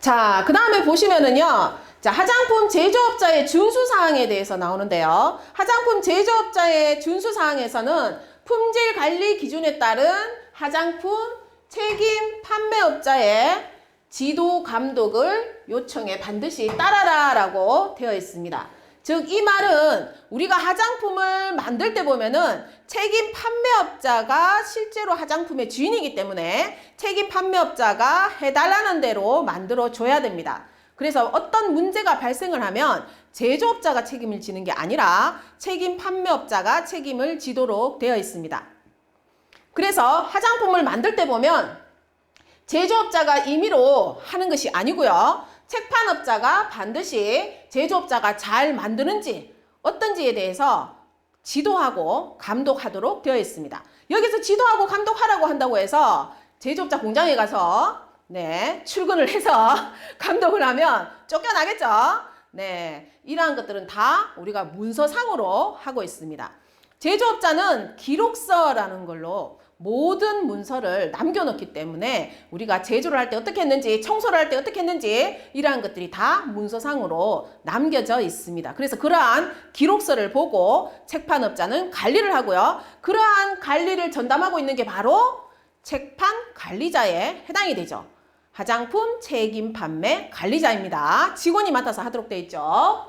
자, 그 다음에 보시면은요. 자, 화장품 제조업자의 준수사항에 대해서 나오는데요. 화장품 제조업자의 준수사항에서는 품질 관리 기준에 따른 화장품 책임 판매업자의 지도 감독을 요청해 반드시 따라라 라고 되어 있습니다. 즉, 이 말은 우리가 화장품을 만들 때 보면은 책임 판매업자가 실제로 화장품의 주인이기 때문에 책임 판매업자가 해달라는 대로 만들어 줘야 됩니다. 그래서 어떤 문제가 발생을 하면 제조업자가 책임을 지는 게 아니라 책임 판매업자가 책임을 지도록 되어 있습니다. 그래서 화장품을 만들 때 보면 제조업자가 임의로 하는 것이 아니고요. 책판업자가 반드시 제조업자가 잘 만드는지 어떤지에 대해서 지도하고 감독하도록 되어 있습니다. 여기서 지도하고 감독하라고 한다고 해서 제조업자 공장에 가서 출근을 해서 감독을 하면 쫓겨나겠죠. 이러한 것들은 다 우리가 문서상으로 하고 있습니다. 제조업자는 기록서라는 걸로 모든 문서를 남겨놓기 때문에 우리가 제조를 할 때 어떻게 했는지, 청소를 할 때 어떻게 했는지 이러한 것들이 다 문서상으로 남겨져 있습니다. 그래서 그러한 기록서를 보고 책판업자는 관리를 하고요. 그러한 관리를 전담하고 있는 게 바로 책판 관리자에 해당이 되죠. 화장품 책임 판매 관리자입니다. 직원이 맡아서 하도록 되어 있죠.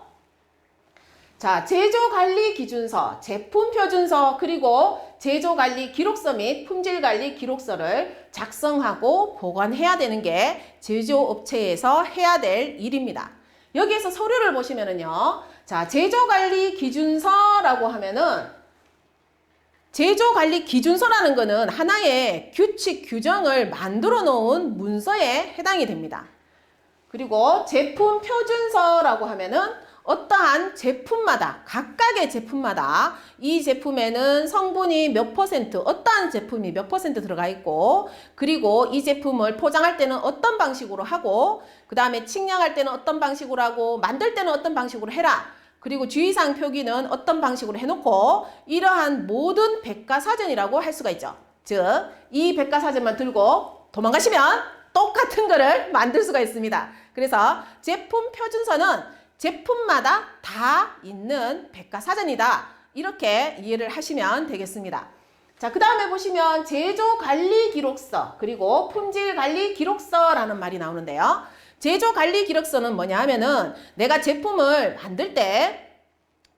자, 제조관리 기준서, 제품표준서, 그리고 제조관리 기록서 및 품질관리 기록서를 작성하고 보관해야 되는 게 제조업체에서 해야 될 일입니다. 여기에서 서류를 보시면은요. 자, 제조관리 기준서라고 하면은 제조관리 기준서라는 거는 하나의 규칙, 규정을 만들어 놓은 문서에 해당이 됩니다. 그리고 제품표준서라고 하면은 어떠한 제품마다, 각각의 제품마다 이 제품에는 성분이 몇 퍼센트, 어떠한 제품이 몇 퍼센트 들어가 있고, 그리고 이 제품을 포장할 때는 어떤 방식으로 하고, 그 다음에 측량할 때는 어떤 방식으로 하고, 만들 때는 어떤 방식으로 해라. 그리고 주의사항 표기는 어떤 방식으로 해놓고, 이러한 모든 백과사전이라고 할 수가 있죠. 즉, 이 백과사전만 들고 도망가시면 똑같은 거를 만들 수가 있습니다. 그래서 제품 표준서는 제품마다 다 있는 백과사전이다. 이렇게 이해를 하시면 되겠습니다. 자, 그 다음에 보시면 제조관리기록서 그리고 품질관리기록서라는 말이 나오는데요. 제조관리기록서는 뭐냐 하면은 내가 제품을 만들 때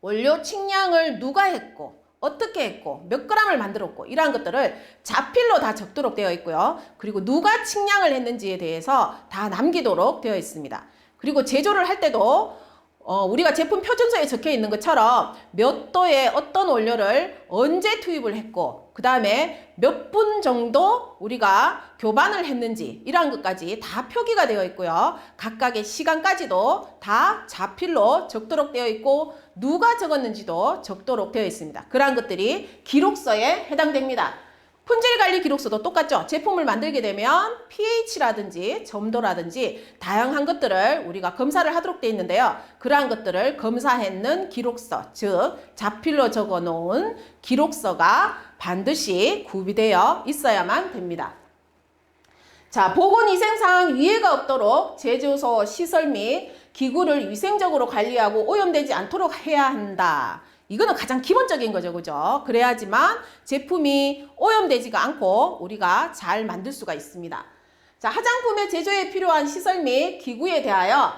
원료 측량을 누가 했고 어떻게 했고 몇 그램을 만들었고 이러한 것들을 자필로 다 적도록 되어 있고요. 그리고 누가 측량을 했는지에 대해서 다 남기도록 되어 있습니다. 그리고 제조를 할 때도 우리가 제품 표준서에 적혀 있는 것처럼 몇 도에 어떤 원료를 언제 투입을 했고 그 다음에 몇 분 정도 우리가 교반을 했는지 이러한 것까지 다 표기가 되어 있고요. 각각의 시간까지도 다 자필로 적도록 되어 있고 누가 적었는지도 적도록 되어 있습니다. 그러한 것들이 기록서에 해당됩니다. 품질관리 기록서도 똑같죠. 제품을 만들게 되면 pH라든지 점도라든지 다양한 것들을 우리가 검사를 하도록 되어 있는데요. 그러한 것들을 검사했는 기록서, 즉 자필로 적어 놓은 기록서가 반드시 구비되어 있어야만 됩니다. 자, 보건위생사항 위해가 없도록 제조소 시설 및 기구를 위생적으로 관리하고 오염되지 않도록 해야 한다. 이거는 가장 기본적인 거죠. 그죠? 그래야지만 제품이 오염되지가 않고 우리가 잘 만들 수가 있습니다. 자, 화장품의 제조에 필요한 시설 및 기구에 대하여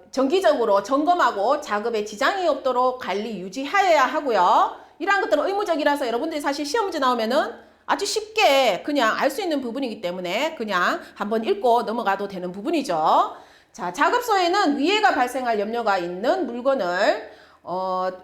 정기적으로 점검하고 작업에 지장이 없도록 관리 유지하여야 하고요. 이러한 것들은 의무적이라서 여러분들이 사실 시험 문제 나오면은 아주 쉽게 그냥 알 수 있는 부분이기 때문에 그냥 한번 읽고 넘어가도 되는 부분이죠. 자, 작업소에는 위해가 발생할 염려가 있는 물건을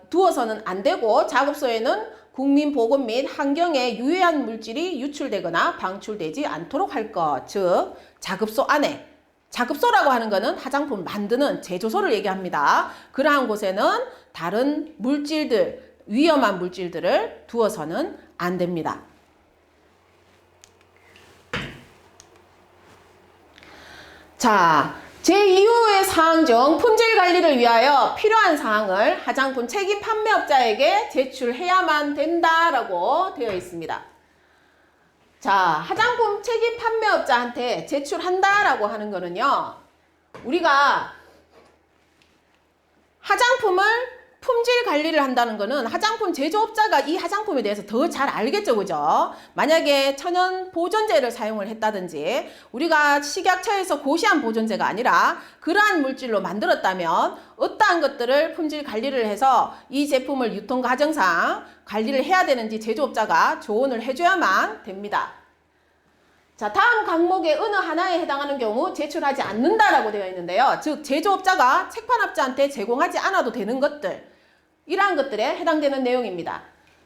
두어서는 안 되고 작업소에는 국민보건 및 환경에 유해한 물질이 유출되거나 방출되지 않도록 할 것. 즉 작업소 안에, 작업소라고 하는 것은 화장품 만드는 제조소를 얘기합니다. 그러한 곳에는 다른 물질들, 위험한 물질들을 두어서는 안 됩니다. 자, 제2호의 사항 중 품질 관리를 위하여 필요한 사항을 화장품 책임 판매업자에게 제출해야만 된다라고 되어 있습니다. 자, 화장품 책임 판매업자한테 제출한다라고 하는 거는요. 우리가 화장품을 품질 관리를 한다는 거는 화장품 제조업자가 이 화장품에 대해서 더 잘 알겠죠, 그죠? 만약에 천연 보존제를 사용을 했다든지 우리가 식약처에서 고시한 보존제가 아니라 그러한 물질로 만들었다면 어떠한 것들을 품질 관리를 해서 이 제품을 유통 과정상 관리를 해야 되는지 제조업자가 조언을 해줘야만 됩니다. 자, 다음 항목의 어느 하나에 해당하는 경우 제출하지 않는다라고 되어 있는데요. 즉 제조업자가 책판업자한테 제공하지 않아도 되는 것들, 이러한 것들에 해당되는 내용입니다.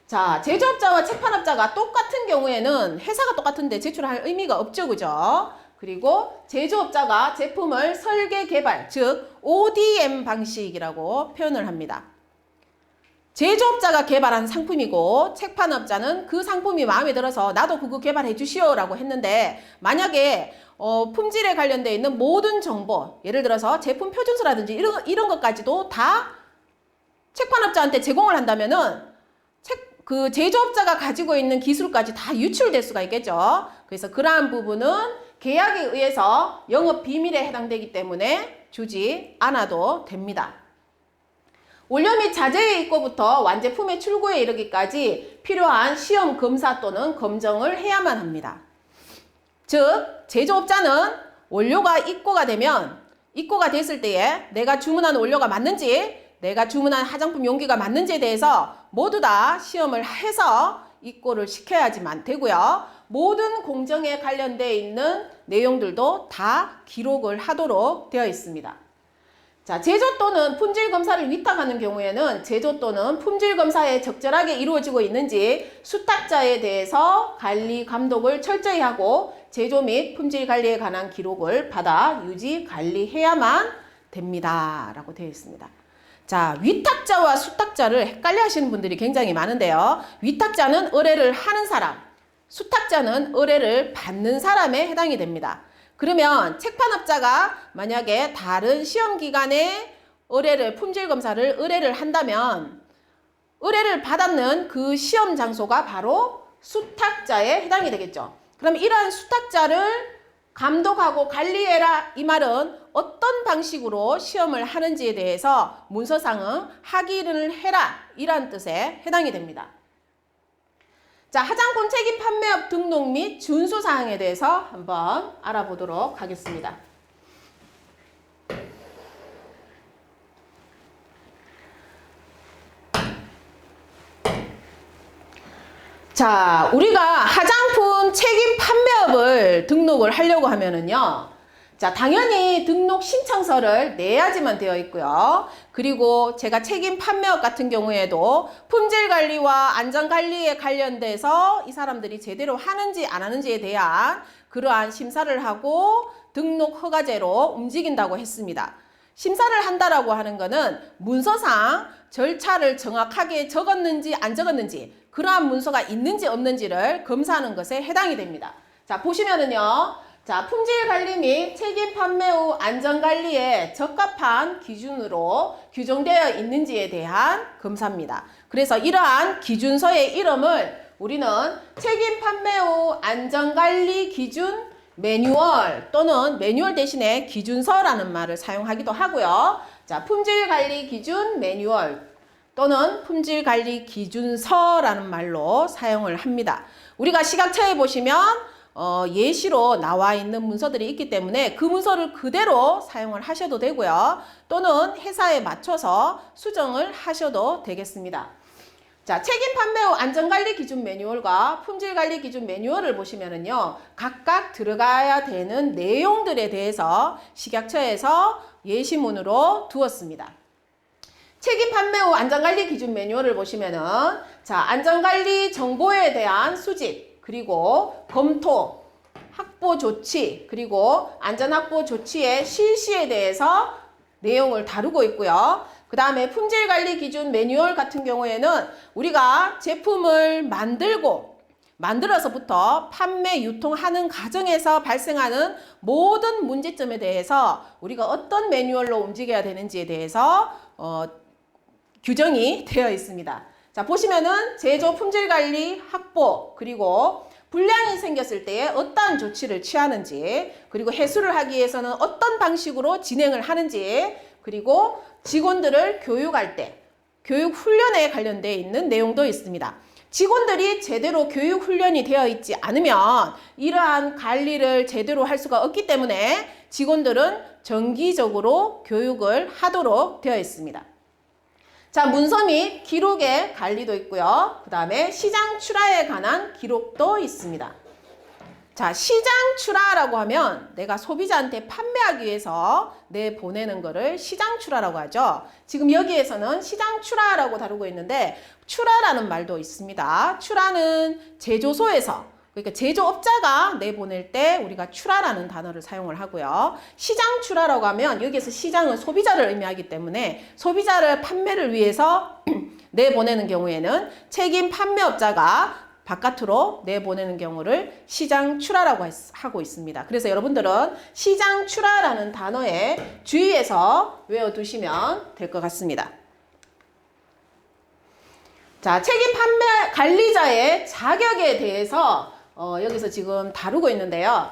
자, 제조업자와 책판업자가 똑같은 경우에는 회사가 똑같은데 제출할 의미가 없죠, 그죠? 그리고 제조업자가 제품을 설계 개발, 즉 ODM 방식이라고 표현을 합니다. 제조업자가 개발한 상품이고 책판업자는 그 상품이 마음에 들어서 나도 그거 개발해 주시오 라고 했는데, 만약에 품질에 관련되어 있는 모든 정보, 예를 들어서 제품 표준서라든지 이런 것까지도 다 책판업자한테 제공을 한다면은 그 제조업자가 가지고 있는 기술까지 다 유출될 수가 있겠죠. 그래서 그러한 부분은 계약에 의해서 영업 비밀에 해당되기 때문에 주지 않아도 됩니다. 원료 및 자재의 입고부터 완제품의 출고에 이르기까지 필요한 시험 검사 또는 검정을 해야만 합니다. 즉 제조업자는 원료가 입고가 됐을 때에 내가 주문한 원료가 맞는지, 내가 주문한 화장품 용기가 맞는지에 대해서 모두 다 시험을 해서 입고를 시켜야지만 되고요. 모든 공정에 관련되어 있는 내용들도 다 기록을 하도록 되어 있습니다. 자, 제조 또는 품질 검사를 위탁하는 경우에는 제조 또는 품질 검사에 적절하게 이루어지고 있는지 수탁자에 대해서 관리 감독을 철저히 하고 제조 및 품질 관리에 관한 기록을 받아 유지 관리해야만 됩니다. 라고 되어 있습니다. 자, 위탁자와 수탁자를 헷갈려 하시는 분들이 굉장히 많은데요. 위탁자는 의뢰를 하는 사람, 수탁자는 의뢰를 받는 사람에 해당이 됩니다. 그러면 책판업자가 만약에 다른 시험기관에 품질검사를 의뢰를 한다면 의뢰를 받았는 그 시험 장소가 바로 수탁자에 해당이 되겠죠. 그럼 이러한 수탁자를 감독하고 관리해라, 이 말은 어떤 방식으로 시험을 하는지에 대해서 문서상은 확인을 해라, 이란 뜻에 해당이 됩니다. 자, 화장품 책임 판매업 등록 및 준수사항에 대해서 한번 알아보도록 하겠습니다. 자, 우리가 화장품 책임 판매업을 등록을 하려고 하면은요, 자, 당연히 등록 신청서를 내야지만 되어 있고요. 그리고 제가 책임 판매업 같은 경우에도 품질 관리와 안전 관리에 관련돼서 이 사람들이 제대로 하는지 안 하는지에 대한 그러한 심사를 하고 등록 허가제로 움직인다고 했습니다. 심사를 한다라고 하는 거는 문서상 절차를 정확하게 적었는지 안 적었는지, 그러한 문서가 있는지 없는지를 검사하는 것에 해당이 됩니다. 자, 보시면은요. 자, 품질 관리 및 책임 판매 후 안전 관리에 적합한 기준으로 규정되어 있는지에 대한 검사입니다. 그래서 이러한 기준서의 이름을 우리는 책임 판매 후 안전 관리 기준 매뉴얼 또는 매뉴얼 대신에 기준서라는 말을 사용하기도 하고요. 자, 품질 관리 기준 매뉴얼 또는 품질 관리 기준서라는 말로 사용을 합니다. 우리가 식약처에 보시면 예시로 나와 있는 문서들이 있기 때문에 그 문서를 그대로 사용을 하셔도 되고요. 또는 회사에 맞춰서 수정을 하셔도 되겠습니다. 자, 책임 판매 후 안전관리 기준 매뉴얼과 품질관리 기준 매뉴얼을 보시면은요, 각각 들어가야 되는 내용들에 대해서 식약처에서 예시문으로 두었습니다. 책임 판매 후 안전관리 기준 매뉴얼을 보시면은, 자, 안전관리 정보에 대한 수집, 그리고 검토, 확보 조치, 그리고 안전확보 조치의 실시에 대해서 내용을 다루고 있고요. 그 다음에 품질관리 기준 매뉴얼 같은 경우에는 우리가 제품을 만들어서부터 판매, 유통하는 과정에서 발생하는 모든 문제점에 대해서 우리가 어떤 매뉴얼로 움직여야 되는지에 대해서 규정이 되어 있습니다. 자, 보시면은 제조 품질관리 확보, 그리고 불량이 생겼을 때에 어떠한 조치를 취하는지, 그리고 해소를 하기 위해서는 어떤 방식으로 진행을 하는지, 그리고 직원들을 교육할 때 교육 훈련에 관련되어 있는 내용도 있습니다. 직원들이 제대로 교육 훈련이 되어 있지 않으면 이러한 관리를 제대로 할 수가 없기 때문에 직원들은 정기적으로 교육을 하도록 되어 있습니다. 자, 문서 및 기록의 관리도 있고요. 그 다음에 시장 출하에 관한 기록도 있습니다. 자, 시장 출하라고 하면 내가 소비자한테 판매하기 위해서 내보내는 거를 시장 출하라고 하죠. 지금 여기에서는 시장 출하라고 다루고 있는데 출하라는 말도 있습니다. 출하는 제조소에서, 그러니까 제조업자가 내보낼 때 우리가 출하라는 단어를 사용을 하고요. 시장 출하라고 하면 여기에서 시장은 소비자를 의미하기 때문에 소비자를 판매를 위해서 내보내는 경우에는 책임 판매업자가 바깥으로 내보내는 경우를 시장 출하라고 하고 있습니다. 그래서 여러분들은 시장 출하라는 단어에 주의해서 외워두시면 될 것 같습니다. 자, 책임 판매 관리자의 자격에 대해서 여기서 지금 다루고 있는데요.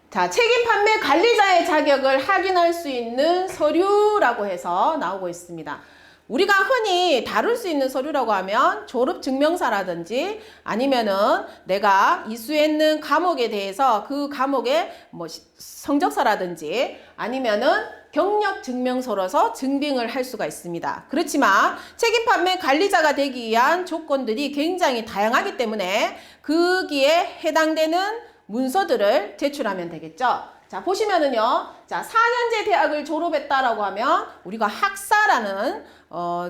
자, 책임 판매 관리자의 자격을 확인할 수 있는 서류라고 해서 나오고 있습니다. 우리가 흔히 다룰 수 있는 서류라고 하면 졸업증명서라든지 아니면은 내가 이수했는 과목에 대해서 그 과목의 뭐 성적서라든지 아니면은 경력증명서로서 증빙을 할 수가 있습니다. 그렇지만 책임 판매 관리자가 되기 위한 조건들이 굉장히 다양하기 때문에 거기에 해당되는 문서들을 제출하면 되겠죠. 자, 보시면은요. 자, 4년제 대학을 졸업했다라고 하면 우리가 학사라는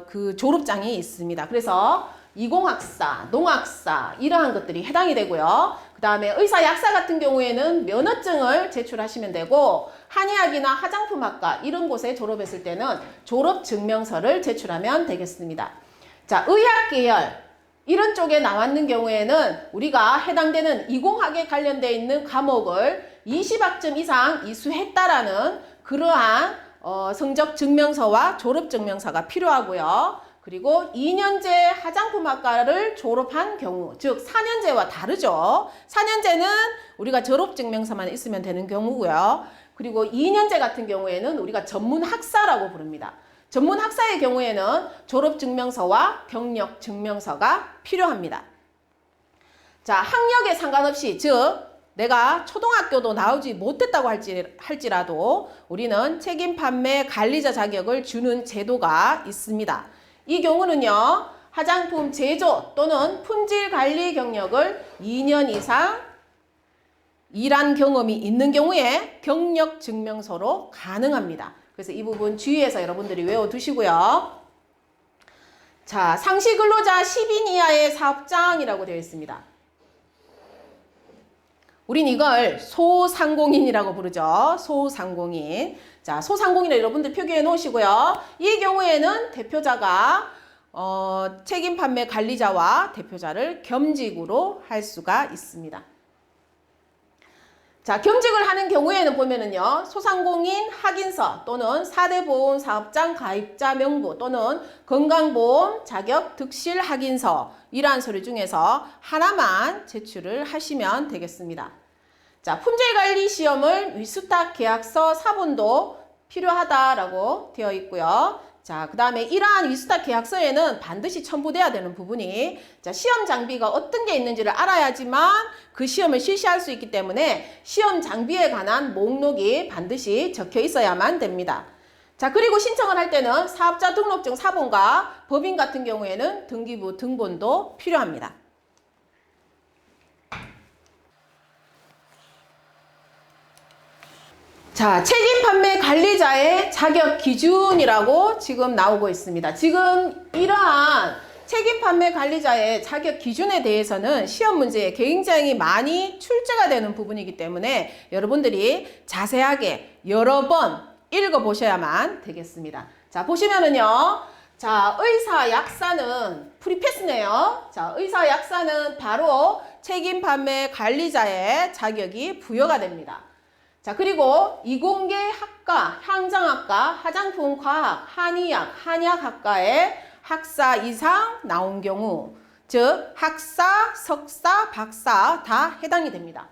그 졸업장이 있습니다. 그래서 이공학사, 농학사 이러한 것들이 해당이 되고요. 그 다음에 의사, 약사 같은 경우에는 면허증을 제출하시면 되고 한의학이나 화장품학과 이런 곳에 졸업했을 때는 졸업증명서를 제출하면 되겠습니다. 자, 의학 계열 이런 쪽에 나왔는 경우에는 우리가 해당되는 이공학에 관련되어 있는 과목을 20학점 이상 이수했다라는 그러한 성적 증명서와 졸업 증명서가 필요하고요. 그리고 2년제 화장품학과를 졸업한 경우, 즉 4년제와 다르죠. 4년제는 우리가 졸업 증명서만 있으면 되는 경우고요. 그리고 2년제 같은 경우에는 우리가 전문 학사라고 부릅니다. 전문 학사의 경우에는 졸업 증명서와 경력 증명서가 필요합니다. 자, 학력에 상관없이, 즉 내가 초등학교도 나오지 못했다고 할지라도 우리는 책임 판매 관리자 자격을 주는 제도가 있습니다. 이 경우는요, 화장품 제조 또는 품질 관리 경력을 2년 이상 일한 경험이 있는 경우에 경력 증명서로 가능합니다. 그래서 이 부분 주의해서 여러분들이 외워두시고요. 자, 상시 근로자 10인 이하의 사업장이라고 되어 있습니다. 우린 이걸 소상공인이라고 부르죠. 소상공인. 자, 소상공인을 여러분들 표기해 놓으시고요. 이 경우에는 대표자가 책임 판매 관리자와 대표자를 겸직으로 할 수가 있습니다. 자, 겸직을 하는 경우에는 보면은요, 소상공인 확인서 또는 4대 보험 사업장 가입자 명부 또는 건강보험 자격 득실 확인서 이러한 서류 중에서 하나만 제출을 하시면 되겠습니다. 자, 품질관리 시험을 위수탁 계약서 사본도 필요하다라고 되어 있고요. 자, 그 다음에 이러한 위수탁 계약서에는 반드시 첨부돼야 되는 부분이, 자, 시험 장비가 어떤 게 있는지를 알아야지만 그 시험을 실시할 수 있기 때문에 시험 장비에 관한 목록이 반드시 적혀 있어야만 됩니다. 자, 그리고 신청을 할 때는 사업자 등록증 사본과 법인 같은 경우에는 등기부 등본도 필요합니다. 자, 책임 판매 관리자의 자격 기준이라고 지금 나오고 있습니다. 지금 이러한 책임 판매 관리자의 자격 기준에 대해서는 시험 문제에 굉장히 많이 출제가 되는 부분이기 때문에 여러분들이 자세하게 여러 번 읽어보셔야만 되겠습니다. 자, 보시면은요. 자, 의사, 약사는 프리패스네요. 자, 의사, 약사는 바로 책임 판매 관리자의 자격이 부여가 됩니다. 자, 그리고 이공계 학과, 향정학과, 화장품과학, 한의학, 한약학과에 학사 이상 나온 경우, 즉 학사, 석사, 박사 다 해당이 됩니다.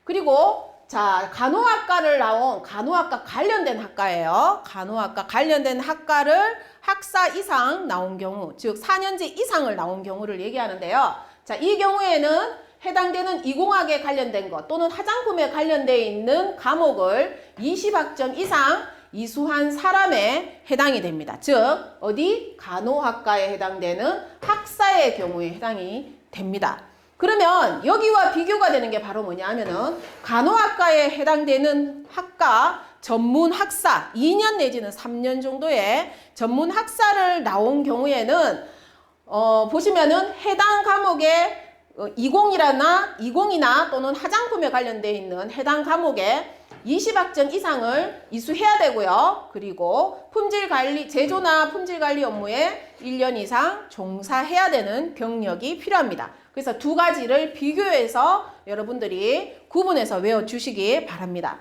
그리고 자, 간호학과를 나온 간호학과 관련된 학과예요. 간호학과 관련된 학과를 학사 이상 나온 경우, 즉 4년제 이상을 나온 경우를 얘기하는데요. 자, 이 경우에는 해당되는 이공학에 관련된 것 또는 화장품에 관련되어 있는 과목을 20학점 이상 이수한 사람에 해당이 됩니다. 즉 어디? 간호학과에 해당되는 학사의 경우에 해당이 됩니다. 그러면 여기와 비교가 되는 게 바로 뭐냐 하면은 간호학과에 해당되는 학과 전문 학사 2년 내지는 3년 정도의 전문 학사를 나온 경우에는 보시면은 해당 과목에 20이나 또는 화장품에 관련되어 있는 해당 과목에 20학점 이상을 이수해야 되고요. 그리고 품질관리, 제조나 품질관리 업무에 1년 이상 종사해야 되는 경력이 필요합니다. 그래서 두 가지를 비교해서 여러분들이 구분해서 외워주시기 바랍니다.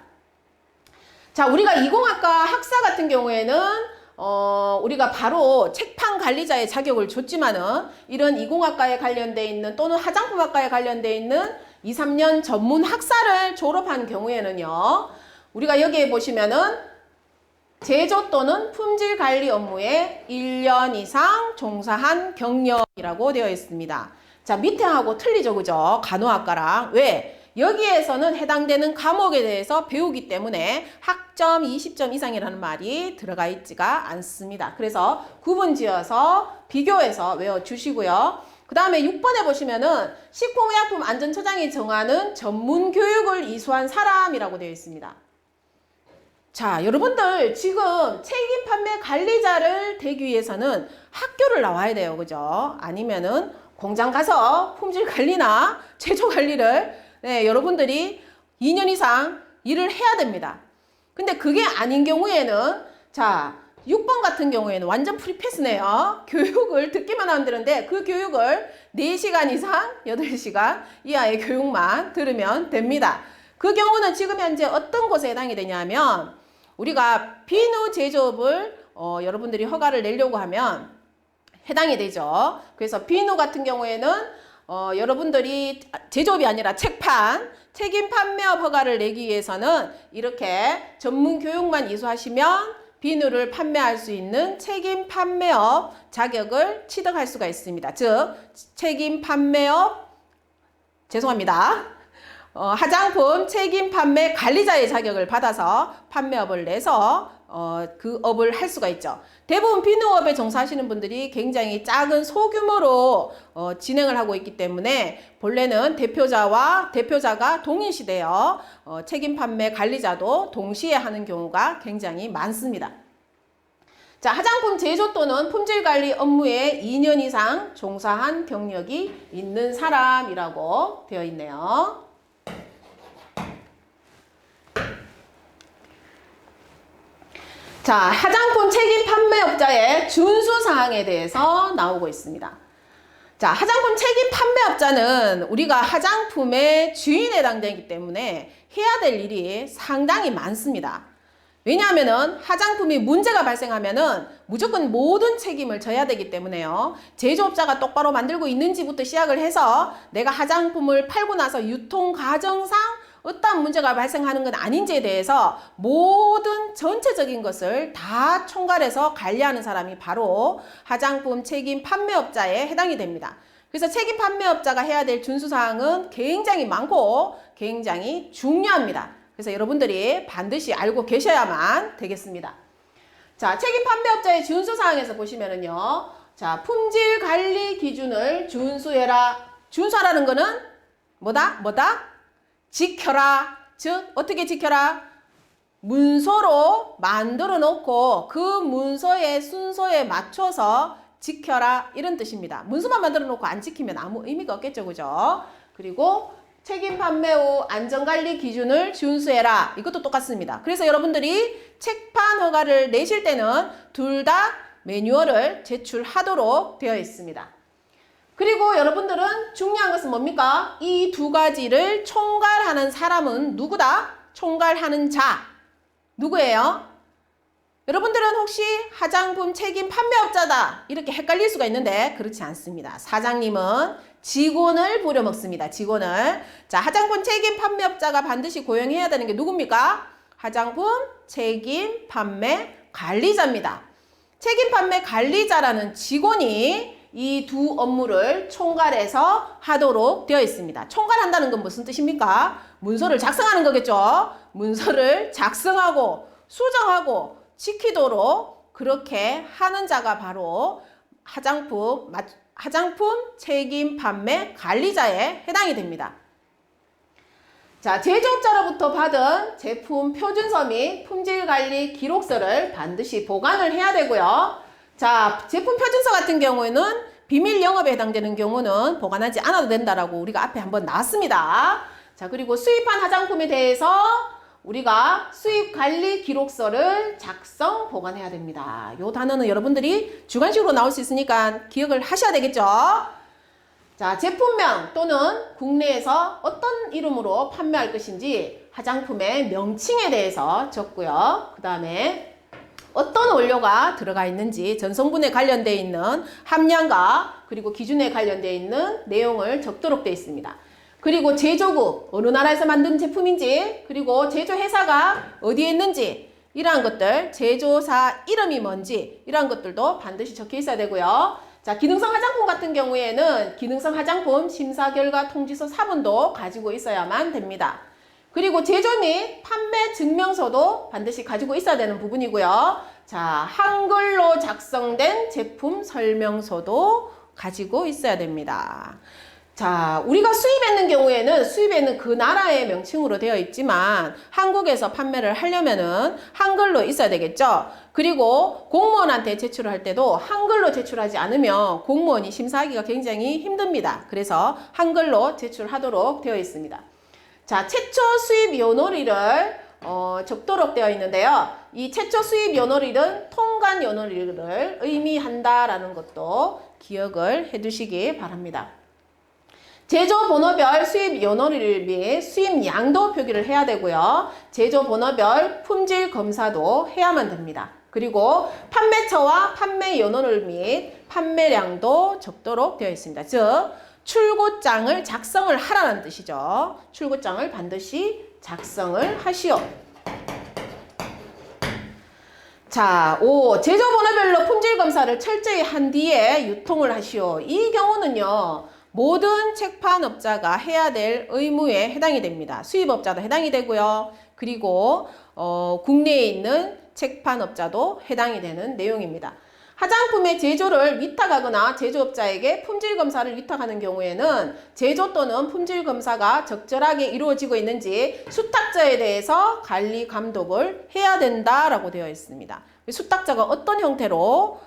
자, 우리가 이공학과 학사 같은 경우에는 우리가 바로 책판 관리자의 자격을 줬지만은 이런 이공학과에 관련돼 있는 또는 화장품학과에 관련돼 있는 2, 3년 전문 학사를 졸업한 경우에는요. 우리가 여기에 보시면은 제조 또는 품질 관리 업무에 1년 이상 종사한 경력이라고 되어 있습니다. 자, 밑에 하고 틀리죠, 그죠? 간호학과랑. 왜? 여기에서는 해당되는 과목에 대해서 배우기 때문에 학점 20점 이상이라는 말이 들어가 있지가 않습니다. 그래서 구분지어서 비교해서 외워주시고요. 그 다음에 6번에 보시면은 식품의약품 안전처장이 정하는 전문 교육을 이수한 사람이라고 되어 있습니다. 자, 여러분들 지금 책임 판매 관리자를 되기 위해서는 학교를 나와야 돼요. 그죠? 아니면은 공장 가서 품질 관리나 제조 관리를 여러분들이 2년 이상 일을 해야 됩니다. 근데 그게 아닌 경우에는 자, 6번 같은 경우에는 완전 프리패스네요. 교육을 듣기만 하면 되는데 그 교육을 4시간 이상 8시간 이하의 교육만 들으면 됩니다. 그 경우는 지금 현재 어떤 곳에 해당이 되냐면 우리가 비누 제조업을 여러분들이 허가를 내려고 하면 해당이 되죠. 그래서 비누 같은 경우에는 여러분들이 제조업이 아니라 책판, 책임 판매업 허가를 내기 위해서는 이렇게 전문 교육만 이수하시면 비누를 판매할 수 있는 책임 판매업 자격을 취득할 수가 있습니다. 즉, 책임 판매업, 죄송합니다. 화장품 책임 판매 관리자의 자격을 받아서 판매업을 내서 그 업을 할 수가 있죠. 대부분 비누업에 종사하시는 분들이 굉장히 작은 소규모로 진행을 하고 있기 때문에 본래는 대표자가 동일시되어 책임 판매 관리자도 동시에 하는 경우가 굉장히 많습니다. 자, 화장품 제조 또는 품질관리 업무에 2년 이상 종사한 경력이 있는 사람이라고 되어 있네요. 자, 화장품 책임 판매업자의 준수사항에 대해서 나오고 있습니다. 자, 화장품 책임 판매업자는 우리가 화장품의 주인에 해당되기 때문에 해야 될 일이 상당히 많습니다. 왜냐하면은 화장품이 문제가 발생하면은 무조건 모든 책임을 져야 되기 때문에요. 제조업자가 똑바로 만들고 있는지부터 시작을 해서 내가 화장품을 팔고 나서 유통 과정상 어떠한 문제가 발생하는 건 아닌지에 대해서 모든 전체적인 것을 다 총괄해서 관리하는 사람이 바로 화장품 책임 판매업자에 해당이 됩니다. 그래서 책임 판매업자가 해야 될 준수사항은 굉장히 많고 굉장히 중요합니다. 그래서 여러분들이 반드시 알고 계셔야만 되겠습니다. 자, 책임 판매업자의 준수사항에서 보시면은요. 자, 품질 관리 기준을 준수해라. 준수하라는 거는 뭐다? 지켜라. 즉 어떻게 지켜라? 문서로 만들어 놓고 그 문서의 순서에 맞춰서 지켜라 이런 뜻입니다. 문서만 만들어 놓고 안 지키면 아무 의미가 없겠죠. 그죠? 그리고 책임 판매 후 안전관리 기준을 준수해라. 이것도 똑같습니다. 그래서 여러분들이 책판 허가를 내실 때는 둘 다 매뉴얼을 제출하도록 되어 있습니다. 그리고 여러분들은 중요한 것은 뭡니까? 이 두 가지를 총괄하는 사람은 누구다? 총괄하는 자. 누구예요? 여러분들은 혹시 화장품 책임 판매업자다 이렇게 헷갈릴 수가 있는데 그렇지 않습니다. 사장님은 직원을 부려먹습니다. 직원을. 자, 화장품 책임 판매업자가 반드시 고용해야 되는 게 누굽니까? 화장품 책임 판매 관리자입니다. 책임 판매 관리자라는 직원이 이 두 업무를 총괄해서 하도록 되어 있습니다. 총괄한다는 건 무슨 뜻입니까? 문서를 작성하는 거겠죠. 문서를 작성하고 수정하고 지키도록 그렇게 하는 자가 바로 화장품 책임 판매 관리자에 해당이 됩니다. 자, 제조업자로부터 받은 제품 표준서 및 품질관리 기록서를 반드시 보관을 해야 되고요. 자, 제품 표준서 같은 경우에는 비밀 영업에 해당되는 경우는 보관하지 않아도 된다라고 우리가 앞에 한번 나왔습니다. 자, 그리고 수입한 화장품에 대해서 우리가 수입관리 기록서를 작성, 보관해야 됩니다. 요 단어는 여러분들이 주관식으로 나올 수 있으니까 기억을 하셔야 되겠죠? 자, 제품명 또는 국내에서 어떤 이름으로 판매할 것인지 화장품의 명칭에 대해서 적고요. 그 다음에 어떤 원료가 들어가 있는지 전성분에 관련되어 있는 함량과 그리고 기준에 관련되어 있는 내용을 적도록 되어 있습니다. 그리고 제조국, 어느 나라에서 만든 제품인지, 그리고 제조회사가 어디에 있는지, 이러한 것들, 제조사 이름이 뭔지, 이러한 것들도 반드시 적혀 있어야 되고요. 자, 기능성 화장품 같은 경우에는 기능성 화장품 심사 결과 통지서 사본도 가지고 있어야만 됩니다. 그리고 제조 및 판매 증명서도 반드시 가지고 있어야 되는 부분이고요. 자, 한글로 작성된 제품 설명서도 가지고 있어야 됩니다. 자, 우리가 수입했는 경우에는 수입에는 그 나라의 명칭으로 되어 있지만 한국에서 판매를 하려면은 한글로 있어야 되겠죠. 그리고 공무원한테 제출을 할 때도 한글로 제출하지 않으면 공무원이 심사하기가 굉장히 힘듭니다. 그래서 한글로 제출하도록 되어 있습니다. 자, 최초 수입 요노리를 적도록 되어 있는데요. 이 최초 수입 요노릴은 통관 요노릴을 의미한다라는 것도 기억을 해두시기 바랍니다. 제조 번호별 수입 요노릴 및 수입량도 표기를 해야 되고요. 제조 번호별 품질 검사도 해야만 됩니다. 그리고 판매처와 판매 요노릴 및 판매량도 적도록 되어 있습니다. 즉, 출고장을 작성을 하라는 뜻이죠. 출고장을 반드시 작성을 하시오. 자, 5. 제조 번호별로 품질 검사를 철저히 한 뒤에 유통을 하시오. 이 경우는요, 모든 책판업자가 해야 될 의무에 해당이 됩니다. 수입업자도 해당이 되고요. 그리고 국내에 있는 책판업자도 해당이 되는 내용입니다. 화장품의 제조를 위탁하거나 제조업자에게 품질검사를 위탁하는 경우에는 제조 또는 품질검사가 적절하게 이루어지고 있는지 수탁자에 대해서 관리 감독을 해야 된다라고 되어 있습니다. 수탁자가 어떤 형태로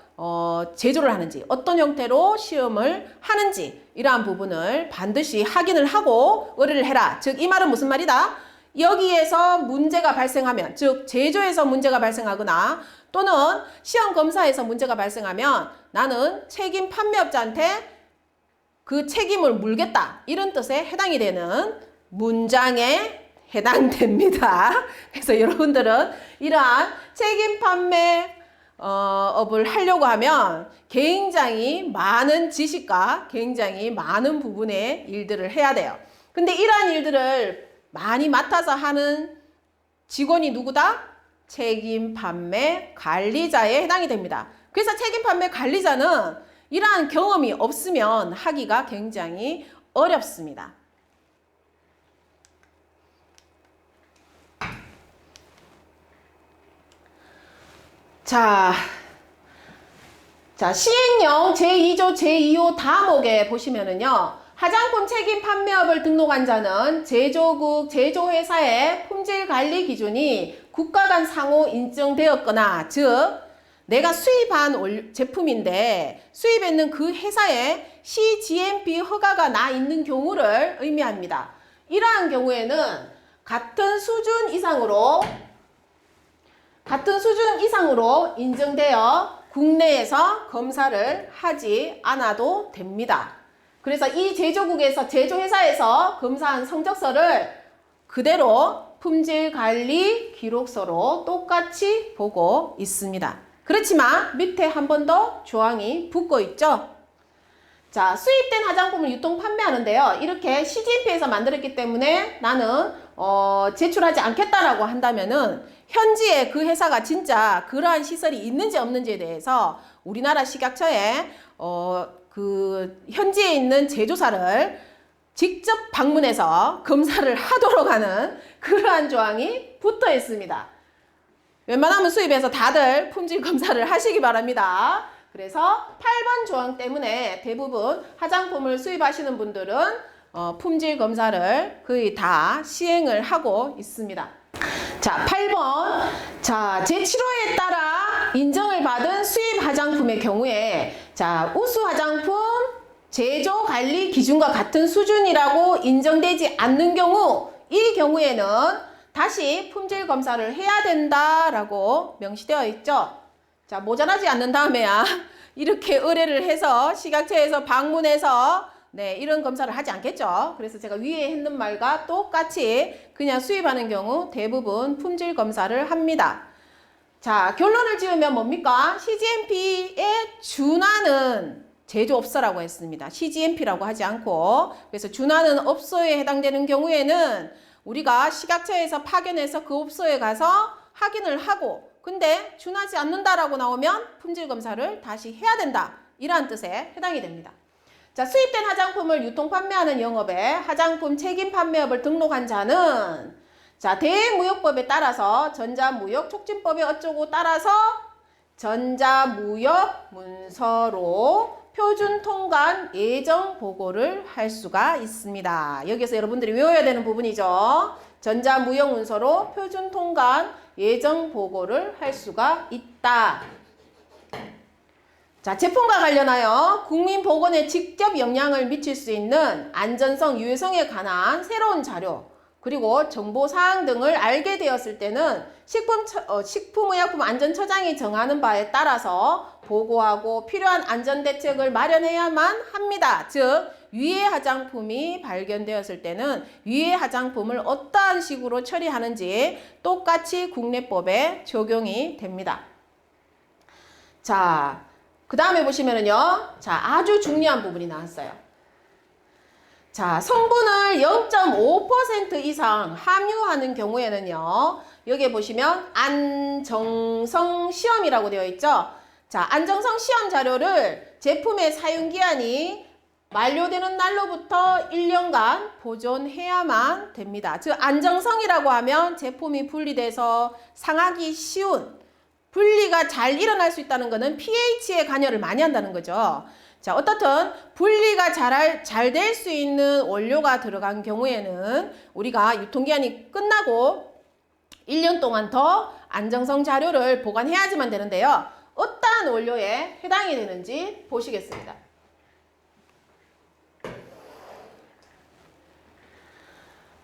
제조를 하는지, 어떤 형태로 시험을 하는지 이러한 부분을 반드시 확인을 하고 의뢰를 해라. 즉, 이 말은 무슨 말이다? 여기에서 문제가 발생하면, 즉 제조에서 문제가 발생하거나 또는 시험 검사에서 문제가 발생하면 나는 책임 판매업자한테 그 책임을 물겠다. 이런 뜻에 해당이 되는 문장에 해당됩니다. 그래서 여러분들은 이러한 책임 판매 업을 하려고 하면 굉장히 많은 지식과 굉장히 많은 부분의 일들을 해야 돼요. 근데 이러한 일들을 많이 맡아서 하는 직원이 누구다? 책임 판매 관리자에 해당이 됩니다. 그래서 책임 판매 관리자는 이러한 경험이 없으면 하기가 굉장히 어렵습니다. 자, 시행령 제2조 제2호 다목에 보시면은요, 화장품 책임 판매업을 등록한 자는 제조국, 제조회사의 품질관리 기준이 국가 간 상호 인정되었거나, 즉 내가 수입한 제품인데 수입했는 그 회사에 CGMP 허가가 나 있는 경우를 의미합니다. 이러한 경우에는 같은 수준 이상으로 인정되어 국내에서 검사를 하지 않아도 됩니다. 그래서 이 제조국에서, 제조회사에서 검사한 성적서를 그대로 품질관리 기록서로 똑같이 보고 있습니다. 그렇지만 밑에 한 번 더 조항이 붙고 있죠. 자, 수입된 화장품을 유통 판매하는데요. 이렇게 CGMP에서 만들었기 때문에 나는 제출하지 않겠다라고 한다면은 현지에 그 회사가 진짜 그러한 시설이 있는지 없는지에 대해서 우리나라 식약처에 그 현지에 있는 제조사를 직접 방문해서 검사를 하도록 하는 그러한 조항이 붙어 있습니다. 웬만하면 수입해서 다들 품질 검사를 하시기 바랍니다. 그래서 8번 조항 때문에 대부분 화장품을 수입하시는 분들은 품질 검사를 거의 다 시행을 하고 있습니다. 자, 8번. 자, 제7호에 따라 인정을 받은 수입 화장품의 경우에 자, 우수 화장품 제조 관리 기준과 같은 수준이라고 인정되지 않는 경우, 이 경우에는 다시 품질 검사를 해야 된다라고 명시되어 있죠. 자, 모자라지 않는 다음에야 이렇게 의뢰를 해서 식약처에서 방문해서 네, 이런 검사를 하지 않겠죠. 그래서 제가 위에 했는 말과 똑같이 그냥 수입하는 경우 대부분 품질 검사를 합니다. 자, 결론을 지으면 뭡니까? CGMP에 준하는 제조업소라고 했습니다. CGMP라고 하지 않고, 그래서 준하는 업소에 해당되는 경우에는 우리가 식약처에서 파견해서 그 업소에 가서 확인을 하고, 근데 준하지 않는다라고 나오면 품질 검사를 다시 해야 된다. 이러한 뜻에 해당이 됩니다. 자, 수입된 화장품을 유통 판매하는 영업에 화장품 책임 판매업을 등록한 자는 자, 대무역법에 따라서 전자무역촉진법에 어쩌고 따라서 전자무역 문서로 표준 통관 예정 보고를 할 수가 있습니다. 여기서 여러분들이 외워야 되는 부분이죠. 전자무역 문서로 표준 통관 예정 보고를 할 수가 있다. 자, 제품과 관련하여 국민 보건에 직접 영향을 미칠 수 있는 안전성, 유해성에 관한 새로운 자료, 그리고 정보사항 등을 알게 되었을 때는 식품의약품안전처장이 정하는 바에 따라서 보고하고 필요한 안전대책을 마련해야만 합니다. 즉, 유해 화장품이 발견되었을 때는 유해 화장품을 어떠한 식으로 처리하는지 똑같이 국내법에 적용이 됩니다. 자, 그 다음에 보시면은요, 자, 아주 중요한 부분이 나왔어요. 자, 성분을 0.5% 이상 함유하는 경우에는요, 여기에 보시면 안정성 시험이라고 되어 있죠. 자, 안정성 시험 자료를 제품의 사용기한이 만료되는 날로부터 1년간 보존해야만 됩니다. 즉, 안정성이라고 하면 제품이 분리돼서 상하기 쉬운, 분리가 잘 일어날 수 있다는 것은 pH에 관여를 많이 한다는 거죠. 자, 어떻든 분리가 잘 될 수 있는 원료가 들어간 경우에는 우리가 유통기한이 끝나고 1년 동안 더 안정성 자료를 보관해야지만 되는데요. 어떠한 원료에 해당이 되는지 보시겠습니다.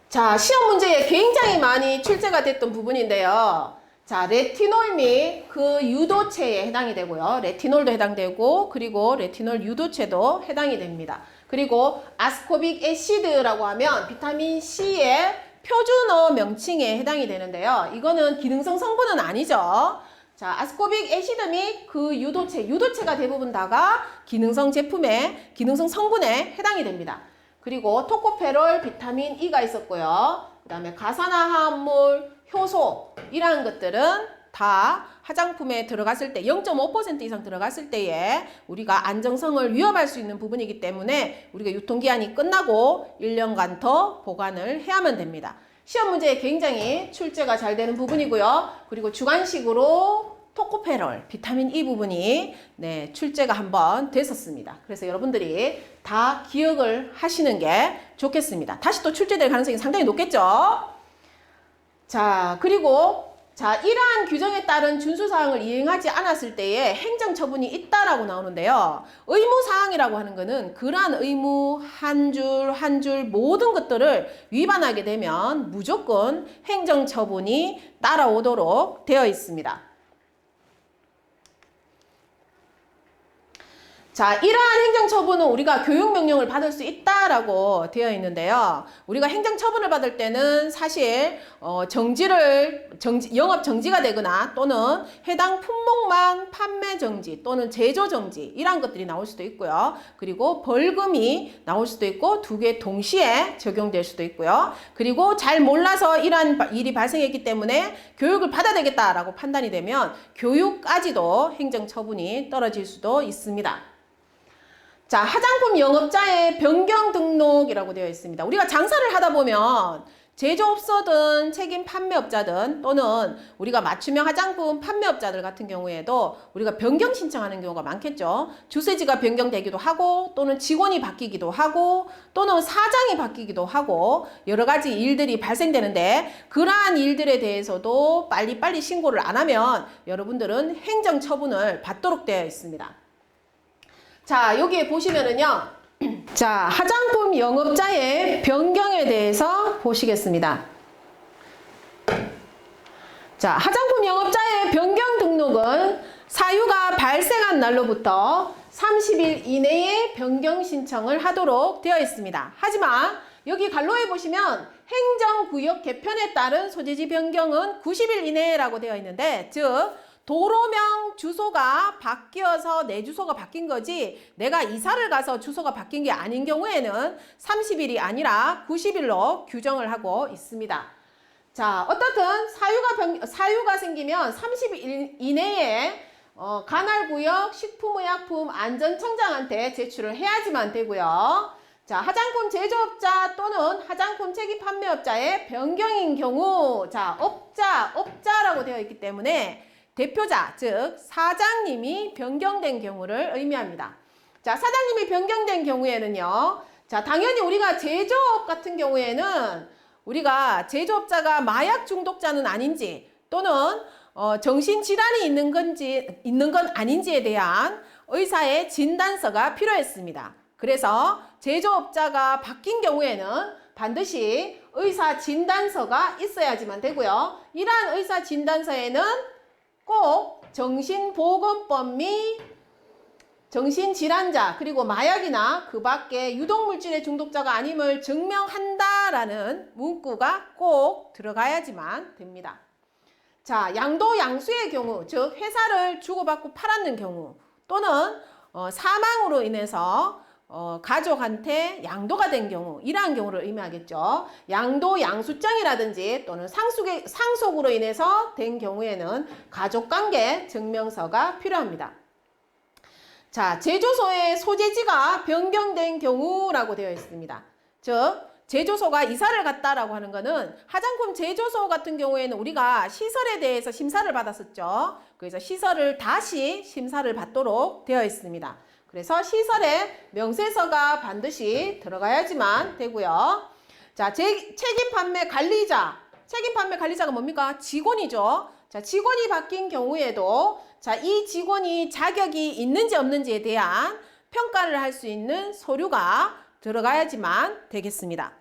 자, 시험 문제에 굉장히 많이 출제가 됐던 부분인데요. 자, 레티놀 및 그 유도체에 해당이 되고요. 레티놀도 해당되고, 그리고 레티놀 유도체도 해당이 됩니다. 그리고 아스코빅 애시드라고 하면 비타민 C의 표준어 명칭에 해당이 되는데요. 이거는 기능성 성분은 아니죠. 자, 아스코빅 애시드 및 그 유도체가 대부분 다가 기능성 제품의 기능성 성분에 해당이 됩니다. 그리고 토코페롤, 비타민 E가 있었고요. 그 다음에 가산화합물, 효소 이러한 것들은 다 화장품에 들어갔을 때 0.5% 이상 들어갔을 때에 우리가 안정성을 위협할 수 있는 부분이기 때문에 우리가 유통기한이 끝나고 1년간 더 보관을 해야만 됩니다. 시험 문제에 굉장히 출제가 잘 되는 부분이고요. 그리고 주관식으로 토코페롤, 비타민 E 부분이 네, 출제가 한번 됐었습니다. 그래서 여러분들이 다 기억을 하시는 게 좋겠습니다. 다시 또 출제될 가능성이 상당히 높겠죠. 자, 그리고 자, 이러한 규정에 따른 준수사항을 이행하지 않았을 때에 행정처분이 있다라고 나오는데요. 의무사항이라고 하는 것은 그러한 의무 한 줄 한 줄 모든 것들을 위반하게 되면 무조건 행정처분이 따라오도록 되어 있습니다. 자, 이러한 행정처분은 우리가 교육명령을 받을 수 있다라고 되어 있는데요. 우리가 행정처분을 받을 때는 사실 영업 정지가 되거나 또는 해당 품목만 판매 정지 또는 제조 정지 이러한 것들이 나올 수도 있고요. 그리고 벌금이 나올 수도 있고 두 개 동시에 적용될 수도 있고요. 그리고 잘 몰라서 이러한 일이 발생했기 때문에 교육을 받아야 되겠다라고 판단이 되면 교육까지도 행정처분이 떨어질 수도 있습니다. 자, 화장품 영업자의 변경 등록이라고 되어 있습니다. 우리가 장사를 하다 보면 제조업소든 책임 판매업자든 또는 우리가 맞춤형 화장품 판매업자들 같은 경우에도 우리가 변경 신청하는 경우가 많겠죠. 주소지가 변경되기도 하고 또는 직원이 바뀌기도 하고 또는 사장이 바뀌기도 하고 여러 가지 일들이 발생되는데 그러한 일들에 대해서도 빨리빨리 신고를 안 하면 여러분들은 행정처분을 받도록 되어 있습니다. 자, 여기에 보시면은요. 자, 화장품 영업자의 변경에 대해서 보시겠습니다. 자, 화장품 영업자의 변경 등록은 사유가 발생한 날로부터 30일 이내에 변경 신청을 하도록 되어 있습니다. 하지만 여기 갈로에 보시면 행정구역 개편에 따른 소재지 변경은 90일 이내라고 되어 있는데 즉 도로명 주소가 바뀌어서 내 주소가 바뀐 거지 내가 이사를 가서 주소가 바뀐 게 아닌 경우에는 30일이 아니라 90일로 규정을 하고 있습니다. 자, 어떻든 사유가 생기면 30일 이내에 관할구역 식품의약품 안전청장한테 제출을 해야지만 되고요. 자, 화장품 제조업자 또는 화장품 책임 판매업자의 변경인 경우 자, 업자라고 되어 있기 때문에 대표자, 즉 사장님이 변경된 경우를 의미합니다. 자, 사장님이 변경된 경우에는요. 자, 당연히 우리가 제조업 같은 경우에는 우리가 제조업자가 마약 중독자는 아닌지 또는 정신질환이 있는 건 아닌지에 대한 의사의 진단서가 필요했습니다. 그래서 제조업자가 바뀐 경우에는 반드시 의사 진단서가 있어야지만 되고요. 이러한 의사 진단서에는 꼭 정신보건법 및 정신질환자 그리고 마약이나 그 밖에 유독물질의 중독자가 아님을 증명한다라는 문구가 꼭 들어가야지만 됩니다. 자, 양도 양수의 경우, 즉 회사를 주고받고 팔았는 경우 또는 사망으로 인해서 가족한테 양도가 된 경우 이러한 경우를 의미하겠죠. 양도 양수장이라든지 또는 상속으로 인해서 된 경우에는 가족관계 증명서가 필요합니다. 자, 제조소의 소재지가 변경된 경우라고 되어 있습니다. 즉 제조소가 이사를 갔다라고 하는 것은 화장품 제조소 같은 경우에는 우리가 시설에 대해서 심사를 받았었죠. 그래서 시설을 다시 심사를 받도록 되어 있습니다. 그래서 시설에 명세서가 반드시 들어가야지만 되고요. 자, 책임 판매 관리자. 책임 판매 관리자가 뭡니까? 직원이죠. 자, 직원이 바뀐 경우에도 자, 이 직원이 자격이 있는지 없는지에 대한 평가를 할 수 있는 서류가 들어가야지만 되겠습니다.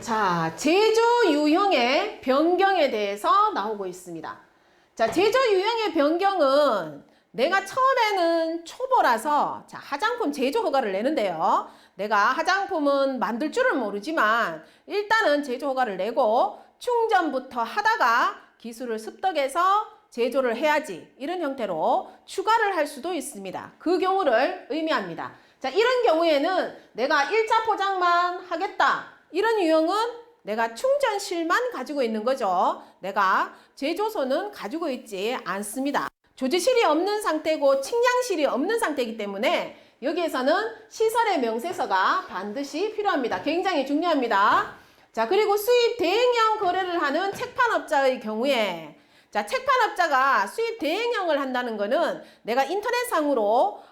자, 제조 유형의 변경에 대해서 나오고 있습니다. 자, 제조 유형의 변경은 내가 처음에는 초보라서 자, 화장품 제조 허가를 내는데요. 내가 화장품은 만들 줄은 모르지만 일단은 제조 허가를 내고 충전부터 하다가 기술을 습득해서 제조를 해야지 이런 형태로 추가를 할 수도 있습니다. 그 경우를 의미합니다. 자, 이런 경우에는 내가 1차 포장만 하겠다. 이런 유형은 내가 충전실만 가지고 있는 거죠. 내가 제조소는 가지고 있지 않습니다. 조제실이 없는 상태고 측량실이 없는 상태이기 때문에 여기에서는 시설의 명세서가 반드시 필요합니다. 굉장히 중요합니다. 자, 그리고 수입 대행형 거래를 하는 책판업자의 경우에 자, 책판업자가 수입 대행형을 한다는 거는 내가 인터넷상으로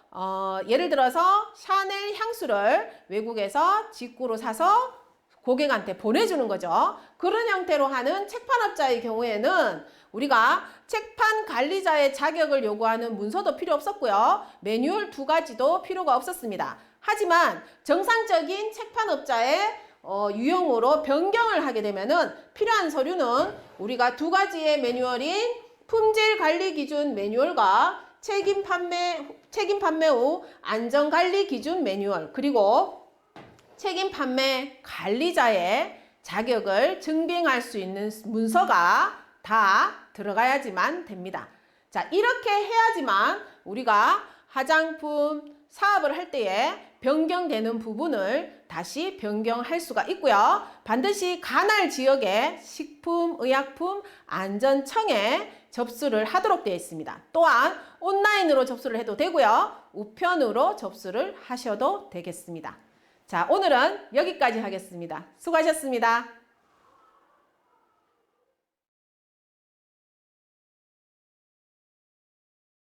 예를 들어서 샤넬 향수를 외국에서 직구로 사서 고객한테 보내주는 거죠. 그런 형태로 하는 책판업자의 경우에는 우리가 책판 관리자의 자격을 요구하는 문서도 필요 없었고요. 매뉴얼 2가지도 필요가 없었습니다. 하지만 정상적인 책판업자의 유형으로 변경을 하게 되면은 필요한 서류는 우리가 2가지의 매뉴얼인 품질 관리 기준 매뉴얼과 책임 판매 후 안전 관리 기준 매뉴얼, 그리고 책임 판매 관리자의 자격을 증빙할 수 있는 문서가 다 들어가야지만 됩니다. 자, 이렇게 해야지만 우리가 화장품 사업을 할 때에 변경되는 부분을 다시 변경할 수가 있고요. 반드시 관할 지역의 식품의약품안전청에 접수를 하도록 되어 있습니다. 또한 온라인으로 접수를 해도 되고요. 우편으로 접수를 하셔도 되겠습니다. 자, 오늘은 여기까지 하겠습니다. 수고하셨습니다.